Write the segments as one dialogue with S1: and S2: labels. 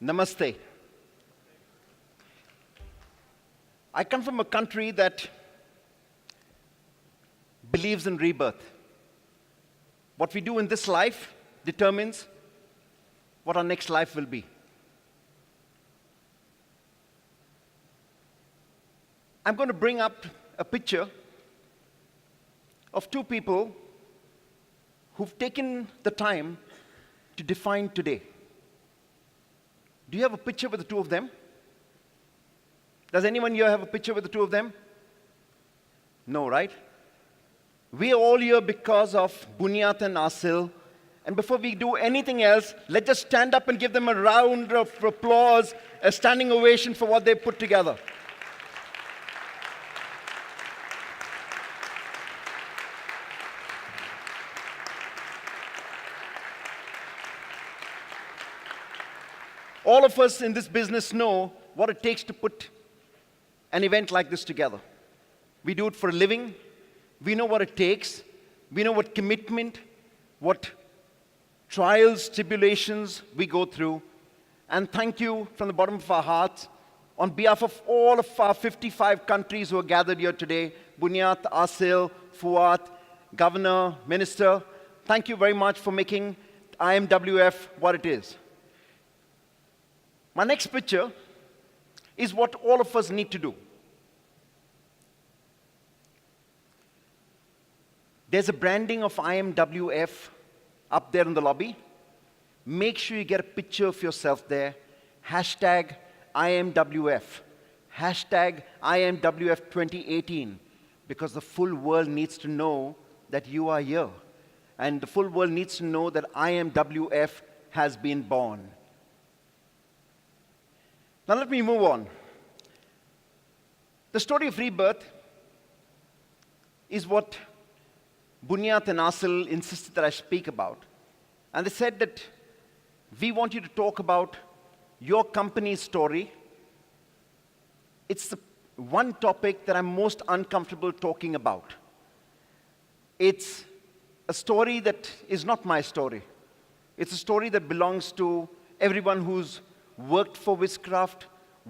S1: Namaste. I come from a country that believes in rebirth. What we do in this life determines what our next life will be. I'm going to bring up a picture of two people who've taken the time to define today. Do you have a picture with the two of them? Does anyone here have a picture with the two of them? No, right? We are all here because of Bunyat and Asil. And before we do anything else, let's just stand up and give them a round of applause, a standing ovation for what they put together. All of us in this business know what it takes to put an event like this together. We do it for a living. We know what it takes. We know what commitment, what trials, tribulations we go through. And thank you from the bottom of our hearts, on behalf of all of our 55 countries who are gathered here today, Bunyat, Asil, Fuat, Governor, Minister, thank you very much for making IMWF what it is. My next picture is what all of us need to do. There's a branding of IMWF up there in the lobby. Make sure you get a picture of yourself there. Hashtag IMWF. Hashtag IMWF 2018. Because the full world needs to know that you are here. And the full world needs to know that IMWF has been born. Now let me move on. The story of rebirth is what Bunyat and Asil insisted that I speak about. And they said that we want you to talk about your company's story. It's the one topic that I'm most uncomfortable talking about. It's a story that is not my story. It's a story that belongs to everyone who's worked for Wizcraft,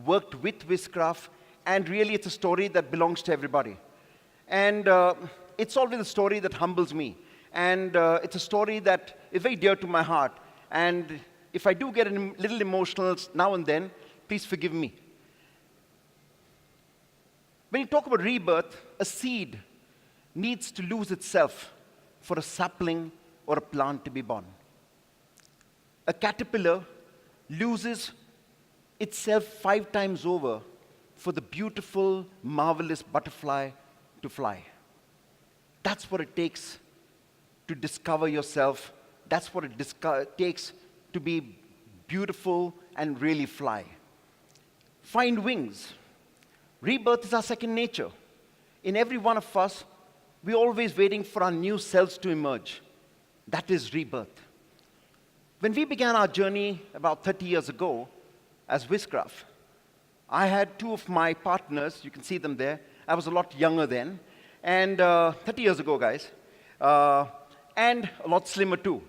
S1: worked with Wizcraft, and really it's a story that belongs to everybody. And it's always a story that humbles me. And it's a story that is very dear to my heart. And if I do get a little emotional now and then, please forgive me. When you talk about rebirth, a seed needs to lose itself for a sapling or a plant to be born. A caterpillar loses itself 5 times over for the beautiful, marvelous butterfly to fly. That's what it takes to discover yourself. That's what it takes to be beautiful and really fly. Find wings. Rebirth is our second nature. In every one of us, we're always waiting for our new selves to emerge. That is rebirth. When we began our journey about 30 years ago as Wizcraft, I had 2 of my partners. You can see them there. I was a lot younger then. And 30 years ago, guys. And a lot slimmer, too.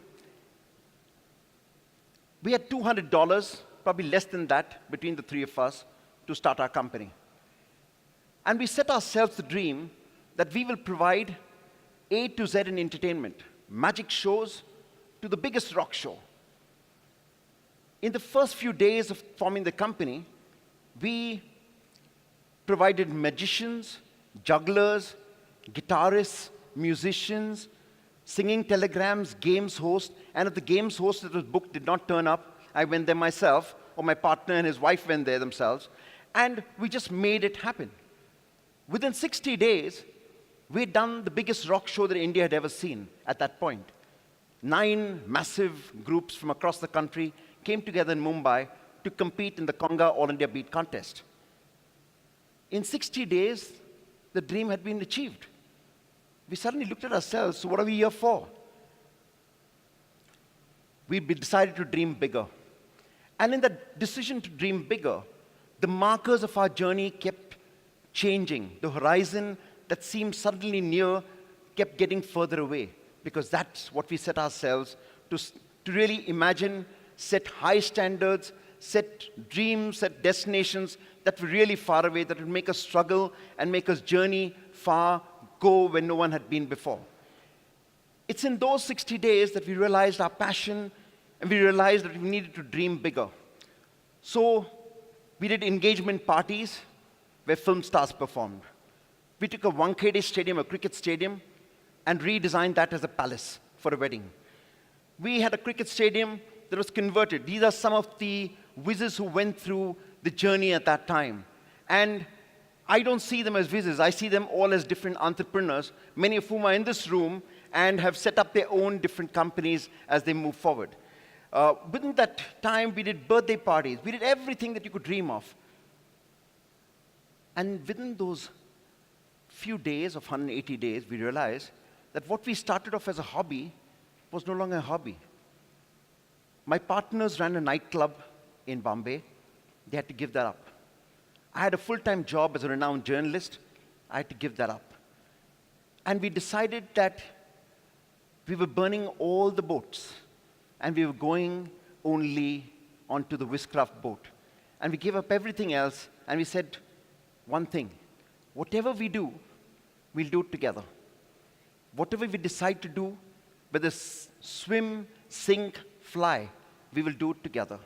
S1: We had $200, probably less than that, between the 3 of us to start our company. And we set ourselves the dream that we will provide A to Z in entertainment, magic shows to the biggest rock show. In the first few days of forming the company, we provided magicians, jugglers, guitarists, musicians, singing telegrams, games host, and if the games host that was booked did not turn up, I went there myself, or my partner and his wife went there themselves, and we just made it happen. Within 60 days, we'd done the biggest rock show that India had ever seen at that point. 9 massive groups from across the country came together in Mumbai to compete in the Conga All India Beat Contest. In 60 days, the dream had been achieved. We suddenly looked at ourselves, so what are we here for? We decided to dream bigger. And in that decision to dream bigger, the markers of our journey kept changing. The horizon that seemed suddenly near kept getting further away, because that's what we set ourselves to really imagine, set high standards, set dreams, set destinations that were really far away, that would make us struggle and make us journey far, go where no one had been before. It's in those 60 days that we realized our passion, and we realized that we needed to dream bigger. So we did engagement parties where film stars performed. We took a Wankhede stadium, a cricket stadium, and redesigned that as a palace for a wedding. We had a cricket stadium that was converted. These are some of the whizzes who went through the journey at that time. And I don't see them as whizzes. I see them all as different entrepreneurs, many of whom are in this room and have set up their own different companies as they move forward. Within that time, we did birthday parties. We did everything that you could dream of. And within those few days of 180 days, we realized that what we started off as a hobby was no longer a hobby. My partners ran a nightclub in Bombay. They had to give that up. I had a full-time job as a renowned journalist. I had to give that up. And we decided that we were burning all the boats, and we were going only onto the Wizcraft boat. And we gave up everything else, and we said one thing: whatever we do, we'll do it together. Whatever we decide to do, whether swim, sink, fly, we will do it together.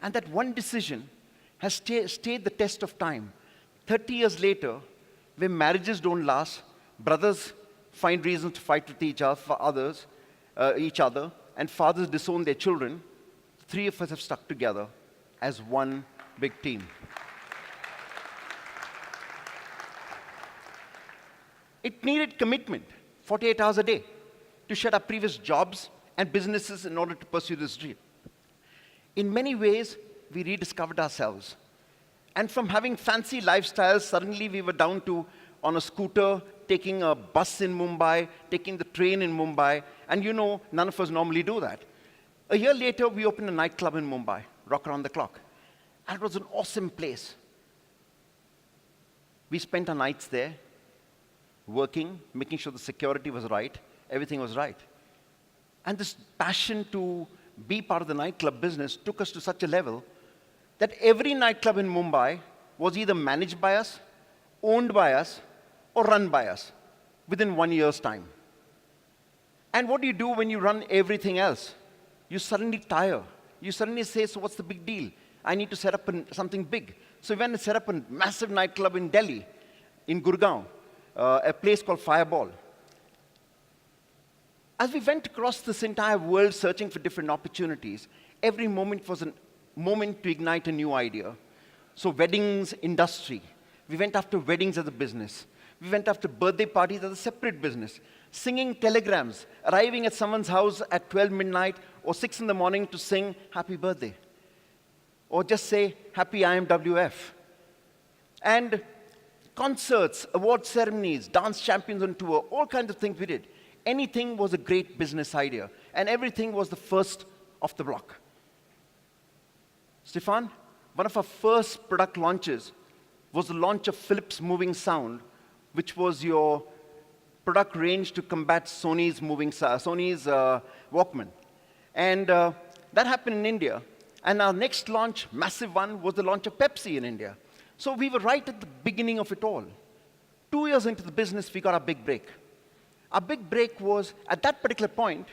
S1: And that one decision has stayed the test of time. 30 years later, where marriages don't last, brothers find reasons to fight with each other, and fathers disown their children, three of us have stuck together as one big team. It needed commitment, 48 hours a day, to shut our previous jobs and businesses in order to pursue this dream. In many ways, we rediscovered ourselves. And from having fancy lifestyles, suddenly we were down to on a scooter, taking a bus in Mumbai, taking the train in Mumbai, and you know, none of us normally do that. A year later, we opened a nightclub in Mumbai, Rock Around the Clock. And it was an awesome place. We spent our nights there, working, making sure the security was right, everything was right. And this passion to be part of the nightclub business took us to such a level that every nightclub in Mumbai was either managed by us, owned by us, or run by us within 1 year's time. And what do you do when you run everything else? You suddenly tire. You suddenly say, so what's the big deal? I need to set up something big. So we went and set up a massive nightclub in Delhi, in Gurgaon, a place called Fireball. As we went across this entire world searching for different opportunities, every moment was a moment to ignite a new idea. So weddings industry. We went after weddings as a business. We went after birthday parties as a separate business. Singing telegrams, arriving at someone's house at 12 midnight or 6 in the morning to sing happy birthday. Or just say happy IMWF. And concerts, award ceremonies, dance champions on tour, all kinds of things we did. Anything was a great business idea, and everything was the first off the block. Stefan, one of our first product launches was the launch of Philips Moving Sound, which was your product range to combat Sony's Walkman. And that happened in India. And our next launch, massive one, was the launch of Pepsi in India. So we were right at the beginning of it all. 2 years into the business, we got our big break. Our big break was, at that particular point,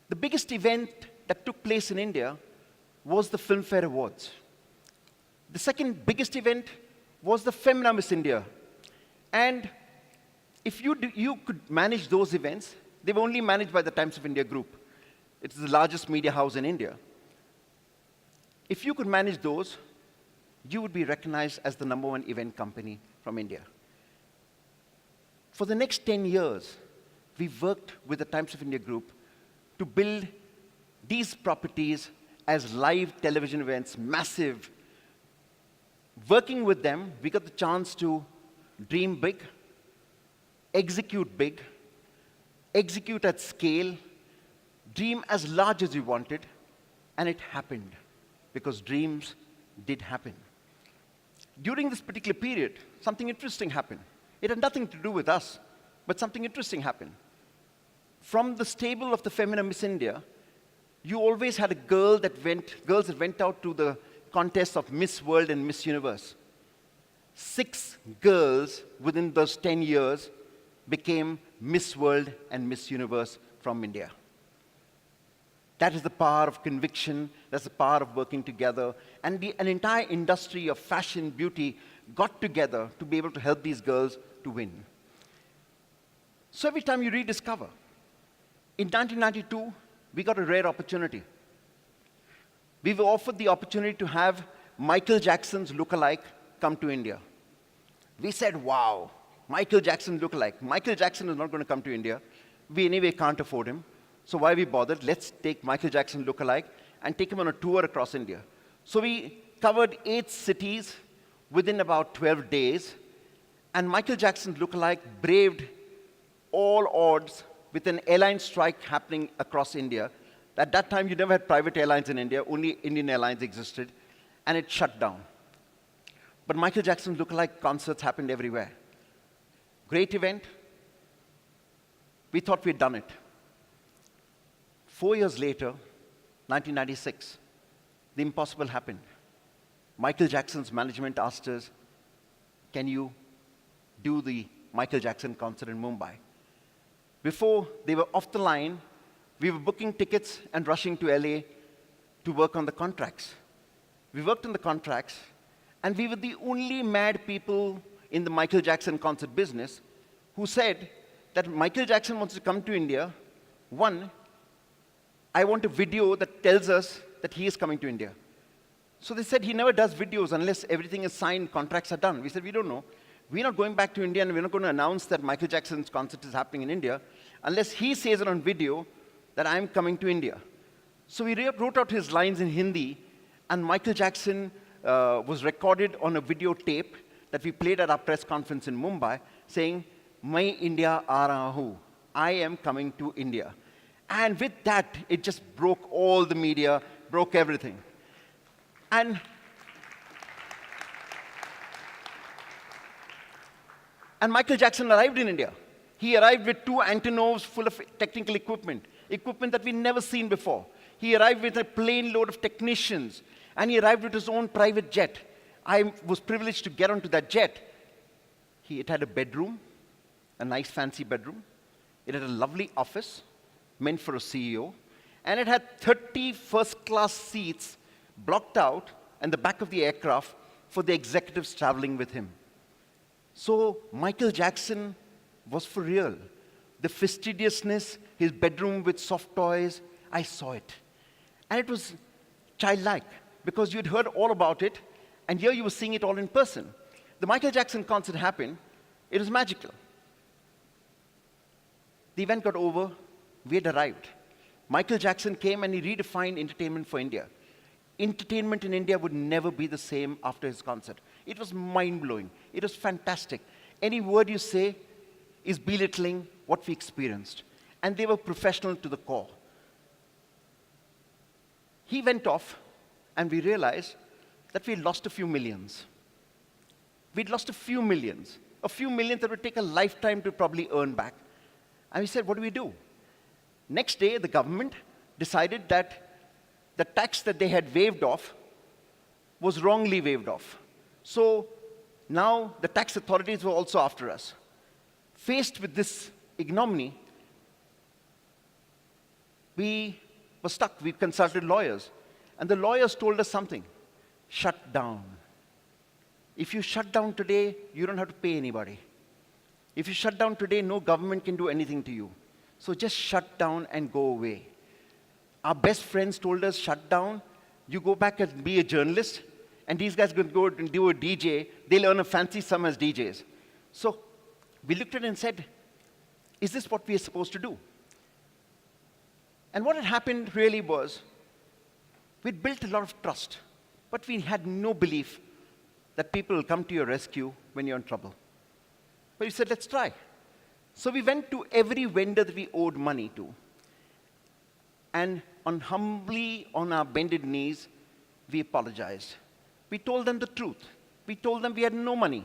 S1: the biggest event that took place in India was the Filmfare Awards. The second biggest event was the Femina Miss India. And if you could manage those events, they were only managed by the Times of India group. It's the largest media house in India. If you could manage those, you would be recognized as the #1 event company from India. For the next 10 years, we worked with the Times of India group to build these properties as live television events, massive. Working with them, we got the chance to dream big, execute big, execute at scale, dream as large as we wanted, and it happened, because dreams did happen. During this particular period, something interesting happened. It had nothing to do with us, but something interesting happened. From the stable of the Femina Miss India, you always had girls that went out to the contests of Miss World and Miss Universe. 6 girls within those 10 years became Miss World and Miss Universe from India. That is the power of conviction. That's the power of working together. And an entire industry of fashion, beauty got together to be able to help these girls to win. So every time you rediscover. In 1992, we got a rare opportunity. We were offered the opportunity to have Michael Jackson's lookalike come to India. We said, wow, Michael Jackson lookalike. Michael Jackson is not going to come to India. We anyway can't afford him. So why we bothered? Let's take Michael Jackson lookalike and take him on a tour across India. So we covered 8 cities within about 12 days. And Michael Jackson's lookalike braved all odds with an airline strike happening across India. At that time, you never had private airlines in India. Only Indian Airlines existed. And it shut down. But Michael Jackson lookalike concerts happened everywhere. Great event. We thought we'd done it. 4 years later, 1996, the impossible happened. Michael Jackson's management asked us, can you do the Michael Jackson concert in Mumbai? Before they were off the line, we were booking tickets and rushing to LA to work on the contracts. We worked on the contracts, and we were the only mad people in the Michael Jackson concert business who said that Michael Jackson wants to come to India. One, I want a video that tells us that he is coming to India. So they said he never does videos unless everything is signed, contracts are done. We said, we don't know. We're not going back to India, and we're not going to announce that Michael Jackson's concert is happening in India unless he says it on video that I'm coming to India. So we wrote out his lines in Hindi, and Michael Jackson was recorded on a videotape that we played at our press conference in Mumbai, saying, "Main India aa raha hu." I am coming to India. And with that, it just broke all the media, broke everything. And Michael Jackson arrived in India. He arrived with 2 Antonovs full of technical equipment that we'd never seen before. He arrived with a plane load of technicians, and he arrived with his own private jet. I was privileged to get onto that jet. It had a bedroom, a nice fancy bedroom. It had a lovely office, meant for a CEO, and it had 30 first-class seats blocked out in the back of the aircraft for the executives traveling with him. So Michael Jackson was for real. The fastidiousness, his bedroom with soft toys, I saw it. And it was childlike, because you'd heard all about it, and here you were seeing it all in person. The Michael Jackson concert happened. It was magical. The event got over. We had arrived. Michael Jackson came and he redefined entertainment for India. Entertainment in India would never be the same after his concert. It was mind-blowing. It was fantastic. Any word you say is belittling what we experienced. And they were professional to the core. He went off, and we realized that we'd lost a few millions. We'd lost a few millions that would take a lifetime to probably earn back. And we said, what do we do? Next day, the government decided that the tax that they had waived off was wrongly waived off. So now the tax authorities were also after us. Faced with this ignominy, we were stuck. We consulted lawyers. And the lawyers told us something: shut down. If you shut down today, you don't have to pay anybody. If you shut down today, no government can do anything to you. So just shut down and go away. Our best friends told us, shut down, you go back and be a journalist, and these guys can go and do a DJ, they'll earn a fancy sum as DJs. So we looked at it and said, is this what we are supposed to do? And what had happened really was, we'd built a lot of trust, but we had no belief that people will come to your rescue when you're in trouble. But we said, let's try. So we went to every vendor that we owed money to, and humbly, on our bended knees, we apologized. We told them the truth. We told them we had no money.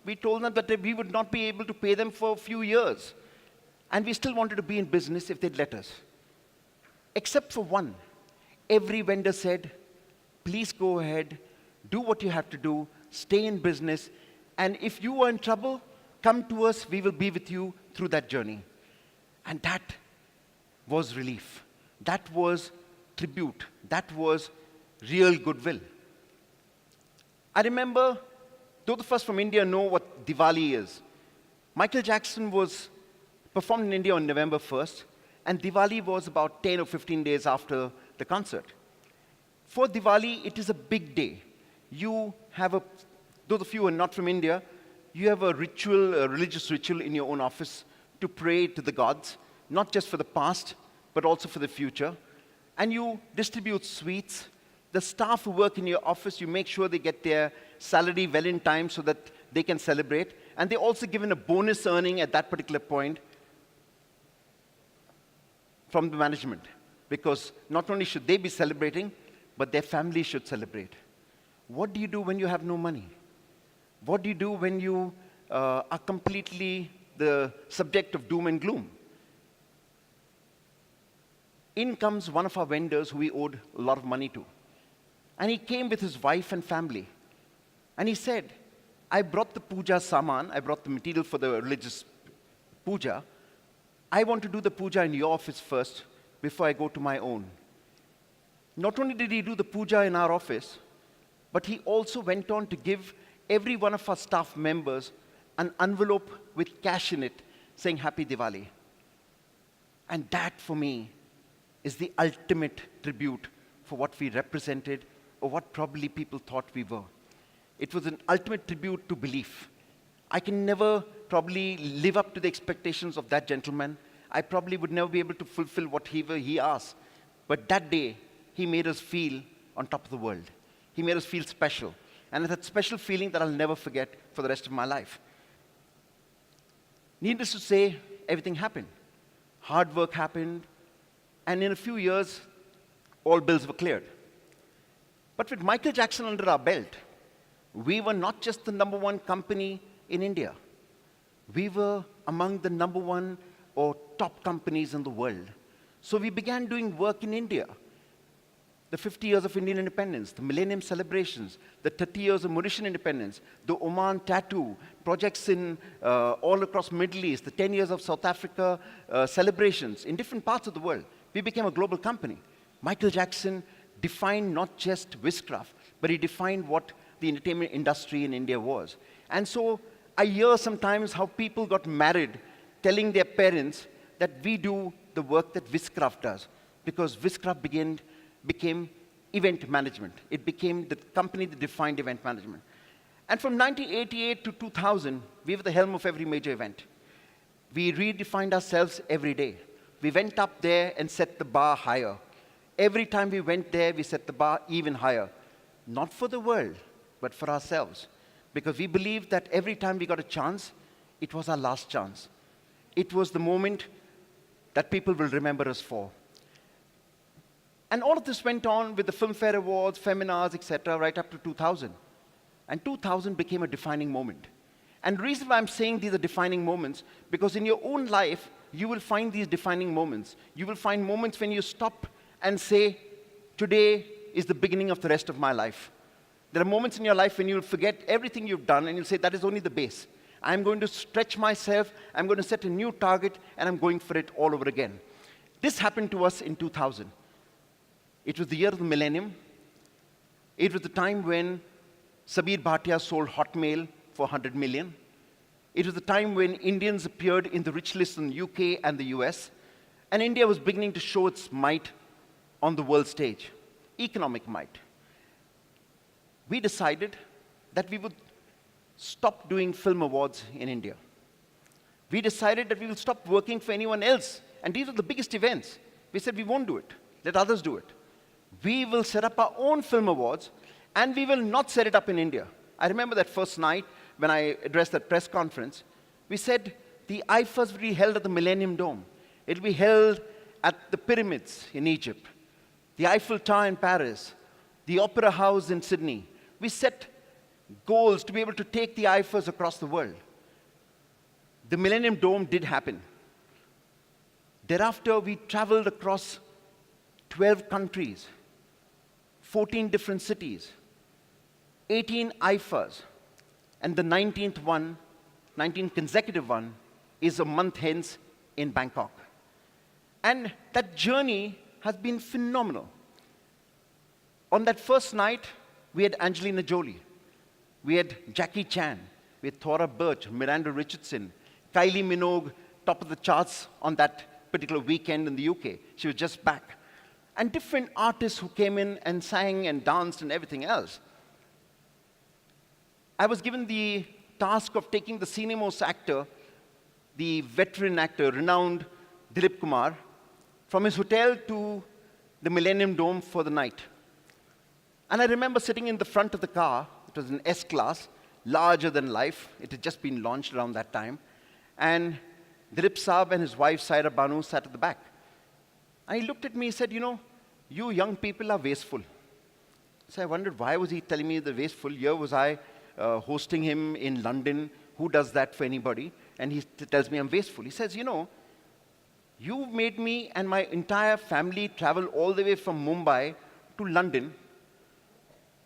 S1: We told them that we would not be able to pay them for a few years. And we still wanted to be in business if they'd let us. Except for one. Every vendor said, please go ahead. do what you have to do, stay in business, and if you are in trouble, come to us, we will be with you through that journey. And that was relief. That was tribute. That was real goodwill. I remember, those of us from India know what Diwali is. Michael Jackson was performed in India on November 1st, and Diwali was about 10 or 15 days after the concert. For Diwali, it is a big day. You have those of you who are not from India, you have a ritual, a religious ritual in your own office to pray to the gods, not just for the past, but also for the future. And you distribute sweets. The staff who work in your office, you make sure they get their salary well in time so that they can celebrate. And they're also given a bonus earning at that particular point from the management. Because not only should they be celebrating, but their family should celebrate. What do you do when you have no money? What do you do when you are completely the subject of doom and gloom? In comes one of our vendors who we owed a lot of money to. And he came with his wife and family. And he said, I brought the puja saman, I brought the material for the religious puja. I want to do the puja in your office first before I go to my own. Not only did he do the puja in our office, but he also went on to give every one of our staff members an envelope with cash in it saying Happy Diwali. And that, for me, is the ultimate tribute for what we represented or what probably people thought we were. It was an ultimate tribute to belief. I can never probably live up to the expectations of that gentleman. I probably would never be able to fulfill what he asked. But that day, he made us feel on top of the world. He made us feel special. And it's that special feeling that I'll never forget for the rest of my life. Needless to say, everything happened. Hard work happened. And in a few years, all bills were cleared. But with Michael Jackson under our belt, we were not just the #1 company in India. We were among the #1 or top companies in the world. So we began doing work in India. The 50 years of Indian independence, the Millennium celebrations, the 30 years of Mauritian independence, the Oman tattoo, projects in all across Middle East, the 10 years of South Africa celebrations in different parts of the world. We became a global company. Michael Jackson defined not just Wizcraft, but he defined what the entertainment industry in India was. And so I hear sometimes how people got married telling their parents that we do the work that Wizcraft does, because Wizcraft became event management. It became the company that defined event management. And from 1988 to 2000, we were the helm of every major event. We redefined ourselves every day. We went up there and set the bar higher. Every time we went there, we set the bar even higher. Not for the world, but for ourselves. Because we believed that every time we got a chance, it was our last chance. It was the moment that people will remember us for. And all of this went on with the Filmfare Awards, Feminars, etc., right up to 2000. And 2000 became a defining moment. And the reason why I'm saying these are defining moments, because in your own life, you will find these defining moments. You will find moments when you stop and say, today is the beginning of the rest of my life. There are moments in your life when you'll forget everything you've done, and you'll say, that is only the base. I'm going to stretch myself, I'm going to set a new target, and I'm going for it all over again. This happened to us in 2000. It was the year of the millennium. It was the time when Sabir Bhatia sold Hotmail for 100 million. It was the time when Indians appeared in the rich list in the UK and the US. And India was beginning to show its might on the world stage, economic might. We decided that we would stop doing film awards in India. We decided that we will stop working for anyone else. And these were the biggest events. We said, we won't do it. Let others do it. We will set up our own film awards, and we will not set it up in India. I remember that first night when I addressed that press conference. We said the IFAs will be held at the Millennium Dome. It will be held at the pyramids in Egypt, the Eiffel Tower in Paris, the Opera House in Sydney. We set goals to be able to take the IFAs across the world. The Millennium Dome did happen. Thereafter, we traveled across 12 countries, 14 different cities. 18 IFAs, and the 19th one, 19th consecutive one, is a month hence in Bangkok. And that journey has been phenomenal. On that first night, we had Angelina Jolie, we had Jackie Chan, we had Thora Birch, Miranda Richardson, Kylie Minogue, top of the charts on that particular weekend in the UK. She was just back. And different artists who came in and sang and danced and everything else. I was given the task of taking the senior-most actor, the veteran actor, renowned Dilip Kumar, from his hotel to the Millennium Dome for the night. And I remember sitting in the front of the car. It was an S-Class, larger than life. It had just been launched around that time. And Dilip Saab and his wife, Saira Banu, sat at the back. And he looked at me and said, you know, you young people are wasteful. So I wondered, why was he telling me the wasteful? Here was I hosting him in London. Who does that for anybody? And he tells me I'm wasteful. He says, you know, you made me and my entire family travel all the way from Mumbai to London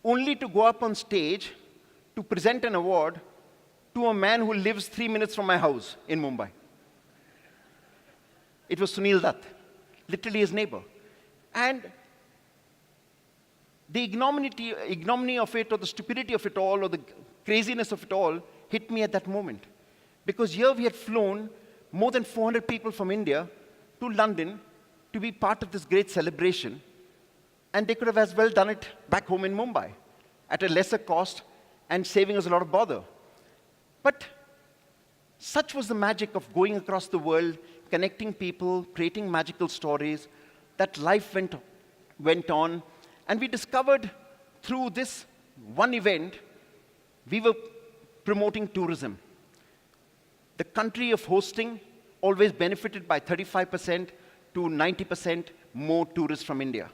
S1: only to go up on stage to present an award to a man who lives 3 minutes from my house in Mumbai. It was Sunil Dutt, literally his neighbor. And the ignominy of it, or the stupidity of it all, or the craziness of it all, hit me at that moment. Because here we had flown more than 400 people from India to London to be part of this great celebration, and they could have as well done it back home in Mumbai at a lesser cost and saving us a lot of bother. But such was the magic of going across the world, connecting people, creating magical stories, that life went on. And we discovered through this one event, we were promoting tourism. The country of hosting always benefited by 35% to 90% more tourists from India.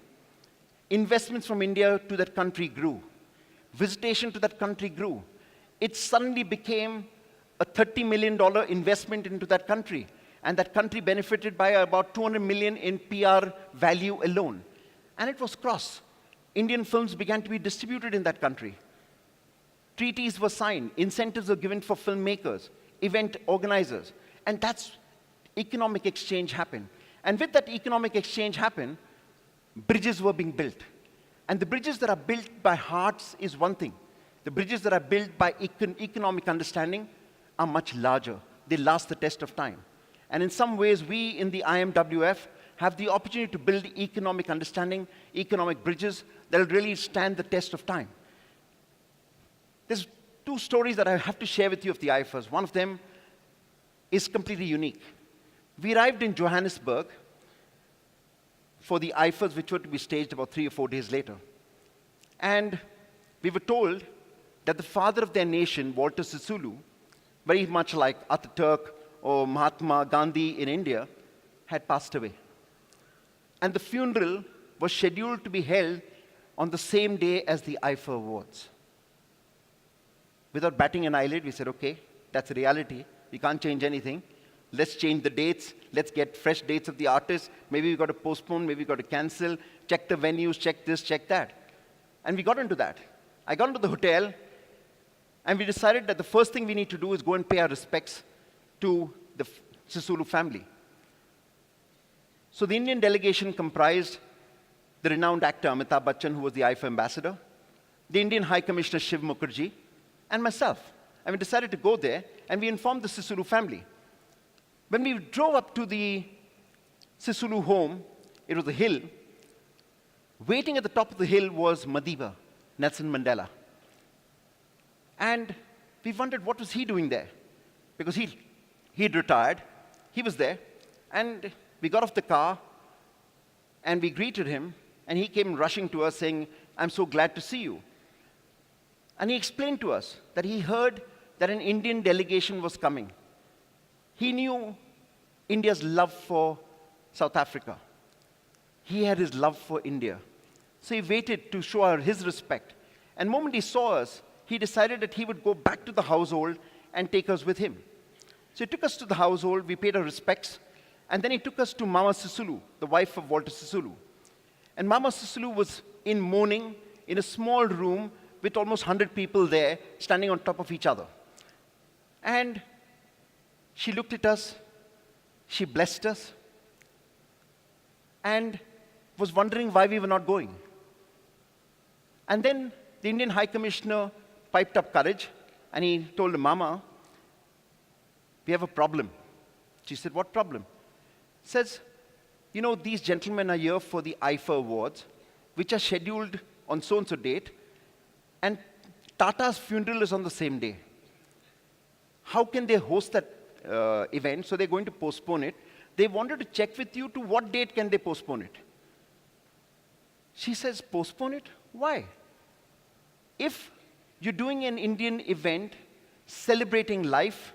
S1: Investments from India to that country grew. Visitation to that country grew. It suddenly became a $30 million investment into that country. And that country benefited by about 200 million in PR value alone. And it was cross. Indian films began to be distributed in that country. Treaties were signed. Incentives were given for filmmakers, event organizers. And that's economic exchange happened. And with that economic exchange happen, bridges were being built. And the bridges that are built by hearts is one thing. The bridges that are built by economic understanding are much larger. They last the test of time. And in some ways, we in the IMWF have the opportunity to build economic understanding, economic bridges that will really stand the test of time. There's two stories that I have to share with you of the IFAs. One of them is completely unique. We arrived in Johannesburg for the IFAs, which were to be staged about 3 or 4 days later. And we were told that the father of their nation, Walter Sisulu, very much like Ataturk or Mahatma Gandhi in India, had passed away. And the funeral was scheduled to be held on the same day as the IFA Awards. Without batting an eyelid, we said, okay, that's a reality. We can't change anything. Let's change the dates. Let's get fresh dates of the artists. Maybe we've got to postpone, maybe we've got to cancel, check the venues, check this, check that. And we got into that. I got into the hotel, and we decided that the first thing we need to do is go and pay our respects to the Sisulu family. So the Indian delegation comprised the renowned actor Amitabh Bachchan, who was the IFA ambassador, the Indian High Commissioner Shiv Mukherjee, and myself. And we decided to go there, and we informed the Sisulu family. When we drove up to the Sisulu home, it was a hill. Waiting at the top of the hill was Madiba, Nelson Mandela. And we wondered, what was he doing there? Because he'd retired, he was there, and we got off the car, and we greeted him, and he came rushing to us saying, I'm so glad to see you. And he explained to us that he heard that an Indian delegation was coming. He knew India's love for South Africa. He had his love for India. So he waited to show his respect. And the moment he saw us, he decided that he would go back to the household and take us with him. So he took us to the household, we paid our respects, and then he took us to Mama Sisulu, the wife of Walter Sisulu. And Mama Sisulu was in mourning in a small room with almost 100 people there standing on top of each other. And she looked at us, she blessed us, and was wondering why we were not going. And then the Indian High Commissioner piped up courage, and he told her, Mama, we have a problem. She said, what problem? He says, you know, these gentlemen are here for the IFA awards, which are scheduled on so-and-so date, and Tata's funeral is on the same day. How can they host that event? So they're going to postpone it. They wanted to check with you to what date can they postpone it. She says, postpone it? Why? If you're doing an Indian event celebrating life,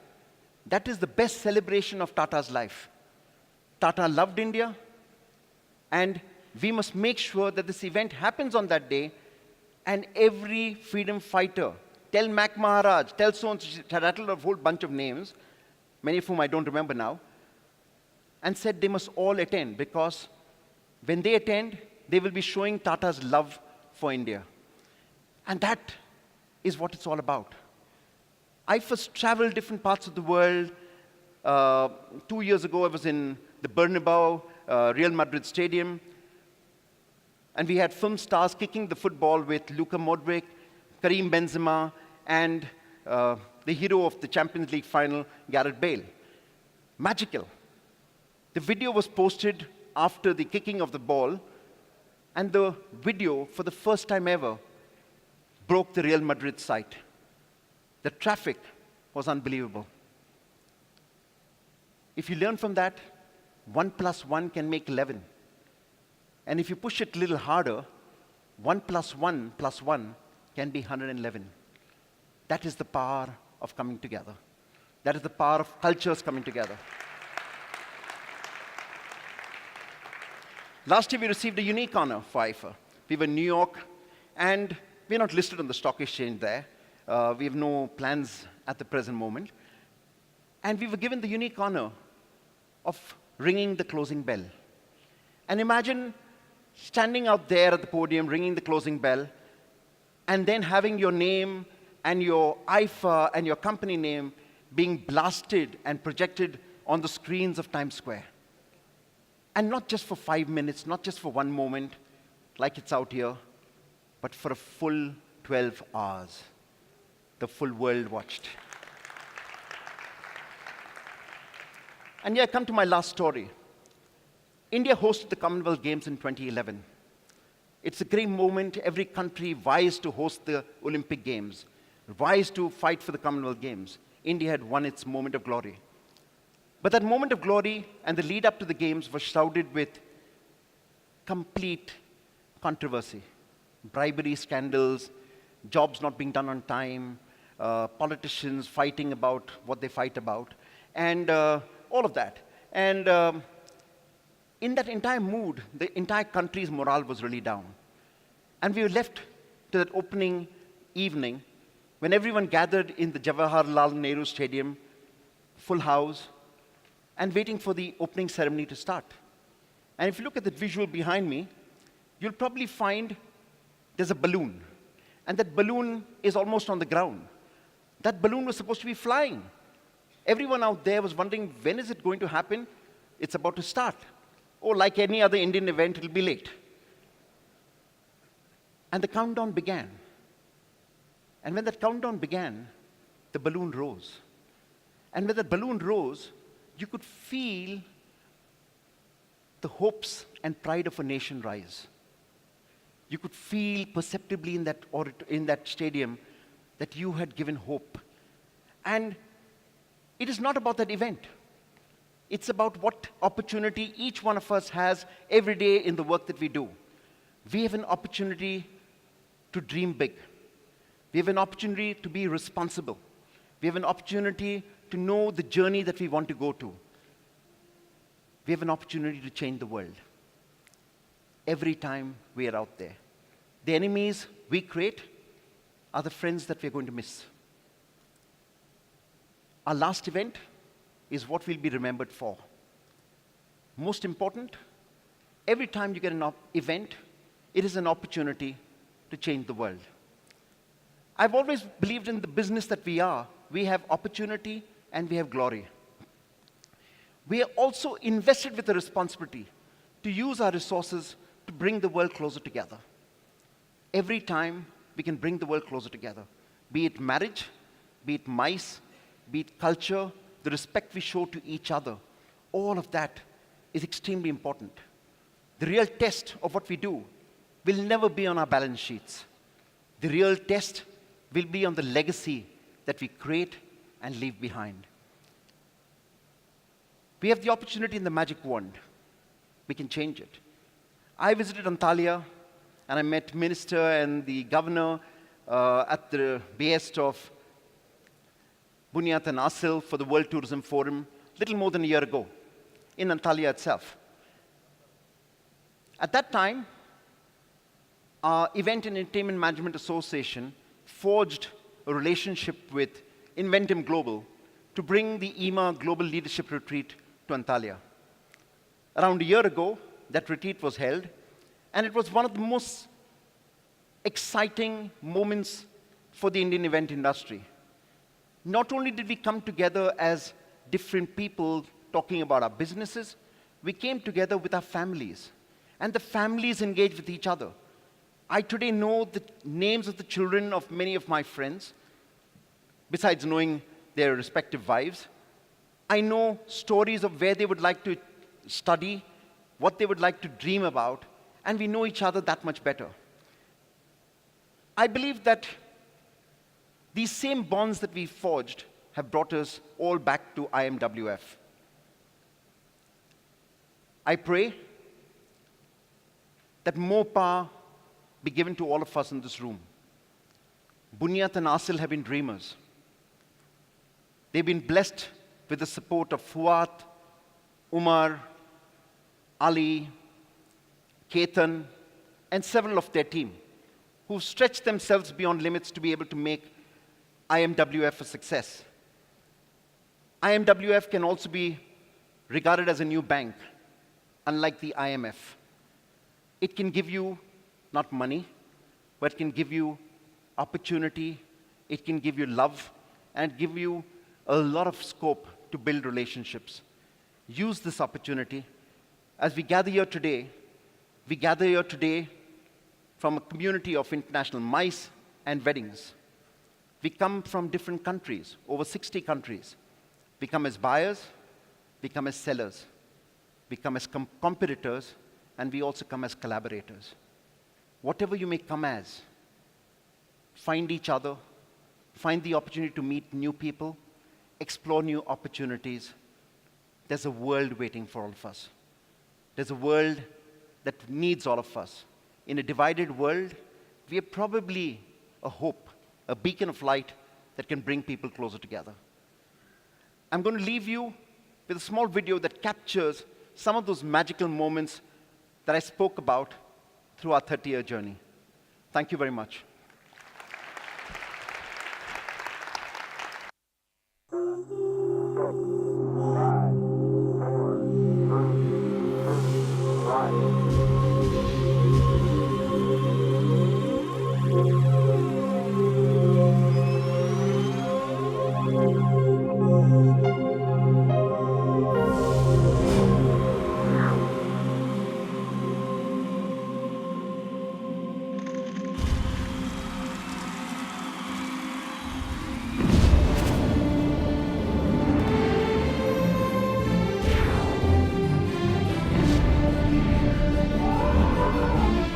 S1: that is the best celebration of Tata's life. Tata loved India, and we must make sure that this event happens on that day, and every freedom fighter, tell Mac Maharaj, tell so-and-so, she rattled a whole bunch of names, many of whom I don't remember now, and said they must all attend, because when they attend, they will be showing Tata's love for India. And that is what it's all about. I first traveled different parts of the world. 2 years ago, I was in the Bernabeu, Real Madrid Stadium, and we had film stars kicking the football with Luka Modric, Karim Benzema, and the hero of the Champions League final, Gareth Bale. Magical. The video was posted after the kicking of the ball, and the video, for the first time ever, broke the Real Madrid site. The traffic was unbelievable. If you learn from that, 1 + 1 can make 11. And if you push it a little harder, 1 + 1 + 1 can be 111. That is the power of coming together. That is the power of cultures coming together. Last year, we received a unique honor for IFA. We were in New York, and we're not listed on the stock exchange there. We have no plans at the present moment. And we were given the unique honor of ringing the closing bell. And imagine standing out there at the podium, ringing the closing bell, and then having your name and your IFA and your company name being blasted and projected on the screens of Times Square. And not just for 5 minutes, not just for one moment, like it's out here, but for a full 12 hours. The full world watched. And here I come to my last story. India hosted the Commonwealth Games in 2011. It's a great moment. Every country vies to host the Olympic Games, vies to fight for the Commonwealth Games. India had won its moment of glory. But that moment of glory and the lead up to the Games was shrouded with complete controversy. Bribery scandals, jobs not being done on time, politicians fighting about what they fight about, and all of that. And in that entire mood, the entire country's morale was really down. And we were left to that opening evening when everyone gathered in the Jawaharlal Nehru Stadium, full house, and waiting for the opening ceremony to start. And if you look at the visual behind me, you'll probably find there's a balloon. And that balloon is almost on the ground. That balloon was supposed to be flying. Everyone out there was wondering, when is it going to happen? It's about to start. Or like any other Indian event, it'll be late. And the countdown began. And when that countdown began, the balloon rose. And when the balloon rose, you could feel the hopes and pride of a nation rise. You could feel perceptibly in that stadium that you had given hope. And it is not about that event. It's about what opportunity each one of us has every day in the work that we do. We have an opportunity to dream big. We have an opportunity to be responsible. We have an opportunity to know the journey that we want to go to. We have an opportunity to change the world every time we are out there. The enemies we create are the friends that we're going to miss. Our last event is what we'll be remembered for. Most important, every time you get an event, it is an opportunity to change the world. I've always believed in the business that we are. We have opportunity and we have glory. We are also invested with the responsibility to use our resources to bring the world closer together. Every time we can bring the world closer together, be it marriage, be it mice, be it culture, the respect we show to each other, all of that is extremely important. The real test of what we do will never be on our balance sheets. The real test will be on the legacy that we create and leave behind. We have the opportunity in the magic wand. We can change it. I visited Antalya, and I met Minister and the Governor at the behest of Bunyat and Asil for the World Tourism Forum little more than a year ago in Antalya itself. At that time, our Event and Entertainment Management Association forged a relationship with Inventim Global to bring the EMA Global Leadership Retreat to Antalya. Around a year ago, that retreat was held, and it was one of the most exciting moments for the Indian event industry. Not only did we come together as different people talking about our businesses, we came together with our families, and the families engaged with each other. I today know the names of the children of many of my friends, besides knowing their respective wives. I know stories of where they would like to study, what they would like to dream about, and we know each other that much better. I believe that these same bonds that we forged have brought us all back to IMWF. I pray that more power be given to all of us in this room. Bunyat and Asil have been dreamers. They've been blessed with the support of Fuat, Umar, Ali, Ketan, and several of their team, who've stretched themselves beyond limits to be able to make IMWF a success. IMWF can also be regarded as a new bank, unlike the IMF. It can give you not money, but it can give you opportunity, it can give you love, and give you a lot of scope to build relationships. Use this opportunity. As we gather here today from a community of international mice and weddings. We come from different countries, over 60 countries. We come as buyers, we come as sellers, we come as competitors, and we also come as collaborators. Whatever you may come as, find each other, find the opportunity to meet new people, explore new opportunities. There's a world waiting for all of us. There's a world that needs all of us. In a divided world, we are probably a hope, a beacon of light that can bring people closer together. I'm going to leave you with a small video that captures some of those magical moments that I spoke about through our 30-year journey. Thank you very much.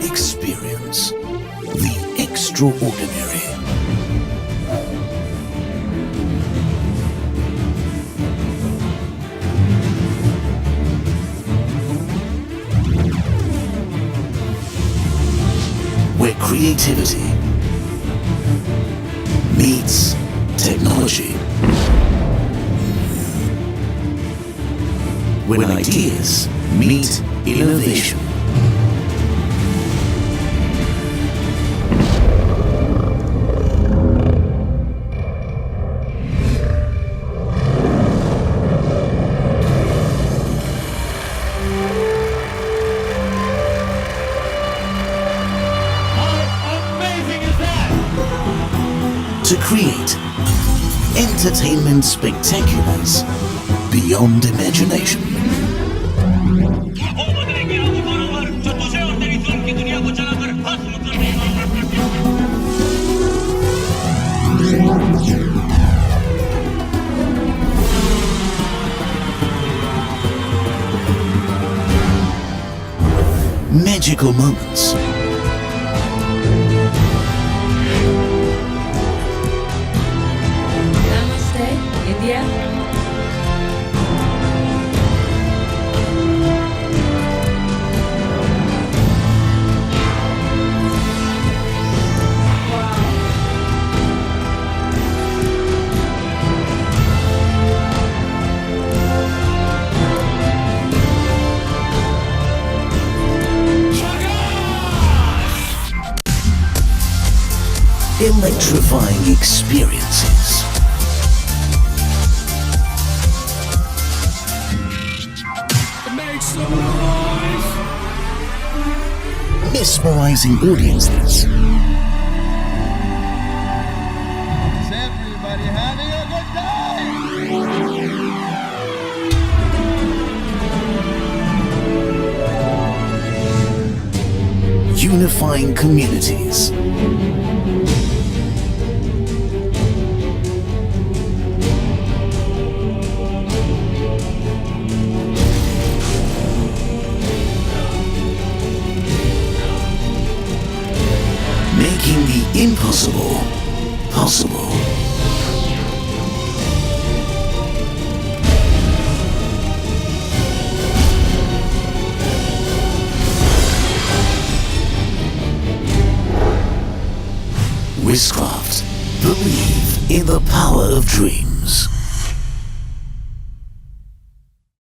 S2: Experience the extraordinary. Where creativity meets technology. When ideas meet innovation. to create entertainment spectaculars beyond imagination. Magical moments.
S3: Namaste, India.
S2: Electrifying experiences.
S4: Make some noise!
S2: Mesmerizing audiences.
S5: Is everybody having a good time?
S2: Unifying communities. Making the impossible possible. Wizcraft. Believe in the power of dreams.